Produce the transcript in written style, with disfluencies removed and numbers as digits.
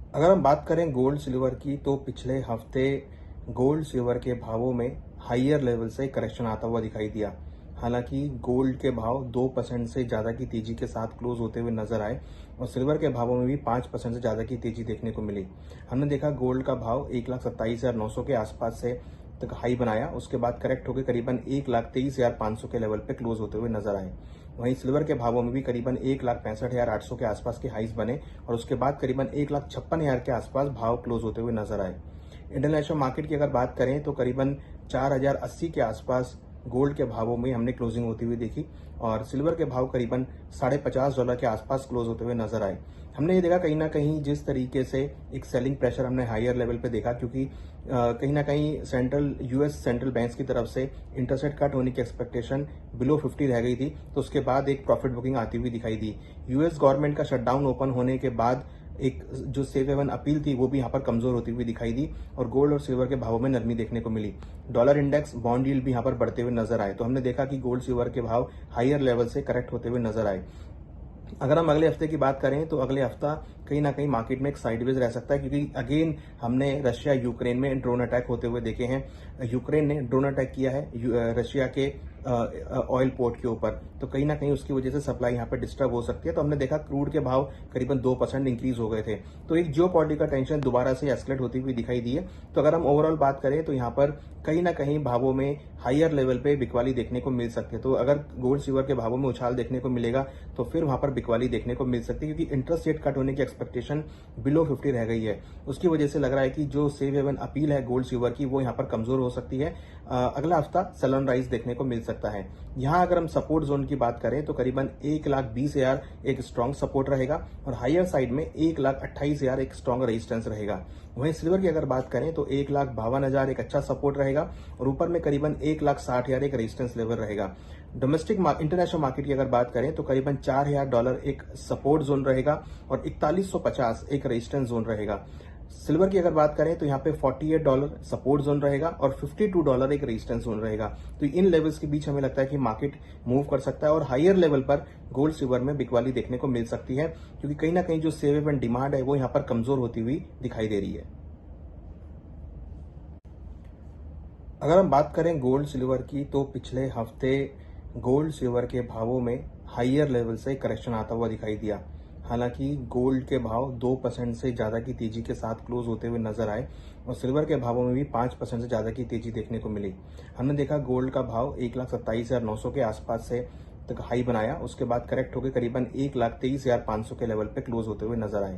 अगर हम बात करें गोल्ड सिल्वर की तो पिछले हफ्ते गोल्ड सिल्वर के भावों में हाईयर लेवल से करेक्शन आता हुआ दिखाई दिया। हालांकि गोल्ड के भाव 2% से ज़्यादा की तेजी के साथ क्लोज होते हुए नजर आए और सिल्वर के भावों में भी 5% से ज़्यादा की तेजी देखने को मिली। हमने देखा गोल्ड का भाव 1,27,900 के आसपास से तक हाई बनाया, उसके बाद करेक्ट होकर करीबन 1,23,500 के लेवल पे क्लोज होते हुए नजर आए। वहीं सिल्वर के भावों में भी करीबन 1,65,800 के आसपास के हाइज बने और उसके बाद करीबन 1,56,000 के आसपास भाव क्लोज होते हुए नजर आए। इंटरनेशनल मार्केट की अगर बात करें तो करीबन 4,080 के आसपास गोल्ड के भावों में हमने क्लोजिंग होती हुई देखी और सिल्वर के भाव करीबन $50.5 के आसपास क्लोज होते हुए नजर आए। हमने ये देखा कहीं ना कहीं जिस तरीके से एक सेलिंग प्रेशर हमने हायर लेवल पे देखा, क्योंकि कहीं ना कहीं यूएस सेंट्रल बैंक की तरफ से इंटरेस्ट रेट कट होने की एक्सपेक्टेशन बिलो 50 रह गई थी, तो उसके बाद एक प्रॉफिट बुकिंग आती हुई दिखाई दी। यूएस गवर्नमेंट का शटडाउन ओपन होने के बाद एक जो सेफ हेवन अपील थी वो भी यहाँ पर कमजोर होती हुई दिखाई दी और गोल्ड और सिल्वर के भावों में नरमी देखने को मिली। डॉलर इंडेक्स, बॉन्ड यील्ड भी यहाँ पर बढ़ते हुए नजर आए, तो हमने देखा कि गोल्ड सिल्वर के भाव हायर लेवल से करेक्ट होते हुए नजर आए। अगर हम अगले हफ्ते की बात करें तो अगले हफ्ता कहीं ना कहीं मार्केट में एक साइडवेज रह सकता है, क्योंकि अगेन हमने रशिया यूक्रेन में ड्रोन अटैक होते हुए देखे हैं। यूक्रेन ने ड्रोन अटैक किया है रशिया के ऑयल पोर्ट के ऊपर, तो कहीं ना कहीं उसकी वजह से सप्लाई यहाँ पे डिस्टर्ब हो सकती है। तो हमने देखा क्रूड के भाव करीबन 2% इंक्रीज हो गए थे, तो एक जियोपॉलिटिकल टेंशन दोबारा से एस्केलेट होती हुई दिखाई दी है। तो अगर हम ओवरऑल बात करें तो यहाँ पर कहीं ना कहीं भावों में हायर लेवल पे बिकवाली देखने को मिल सकती है। तो अगर गोल्ड सिल्वर के भावों में उछाल देखने को मिलेगा तो फिर वहां पर बिकवाली देखने को मिल सकती है, क्योंकि इंटरेस्ट रेट कट होने की एक्सपेक्टेशन बिलो 50 रह गई है। उसकी वजह से लग रहा है कि जो सेफ हेवन अपील है गोल्ड सिल्वर की वो यहाँ पर कमजोर हो सकती है। अगला हफ्ता सलन राइज देखने को मिल सकता है। यहाँ अगर हम सपोर्ट जोन की बात करें तो करीबन 1,20,000 एक स्ट्रॉन्ग सपोर्ट रहेगा और हायर साइड में 1,28,000 एक स्ट्रॉन्ग रेजिस्टेंस रहेगा। वहीं सिल्वर की अगर बात करें तो 1,52,000 एक अच्छा सपोर्ट रहेगा और ऊपर में करीबन 1,60,000 एक रेजिस्टेंस लेवल रहेगा। डोमेस्टिक इंटरनेशनल मार्केट की अगर बात करें तो करीबन $4,000 एक सपोर्ट जोन रहेगा और 4150 एक रेजिस्टेंस जोन रहेगा। सिल्वर की अगर बात करें तो यहाँ पे $48 सपोर्ट जोन रहेगा और $52 एक रेजिस्टेंस जोन रहेगा। तो इन लेवल्स के बीच हमें लगता है कि मार्केट मूव कर सकता है और हायर लेवल पर गोल्ड सिल्वर में बिकवाली देखने को मिल सकती है, क्योंकि कहीं ना कहीं जो सेफ हेवन डिमांड है वो यहाँ पर कमजोर होती हुई दिखाई दे रही है। अगर हम बात करें गोल्ड सिल्वर की तो पिछले हफ्ते गोल्ड सिल्वर के भावों में हाईयर लेवल से करेक्शन आता हुआ दिखाई दिया। हालांकि गोल्ड के भाव 2% से ज़्यादा की तेजी के साथ क्लोज होते हुए नजर आए और सिल्वर के भावों में भी 5% से ज़्यादा की तेजी देखने को मिली। हमने देखा गोल्ड का भाव 1,27,900 के आसपास से तक हाई बनाया, उसके बाद करेक्ट होकर करीबन 1,23,500 के लेवल पे क्लोज होते हुए नजर आए।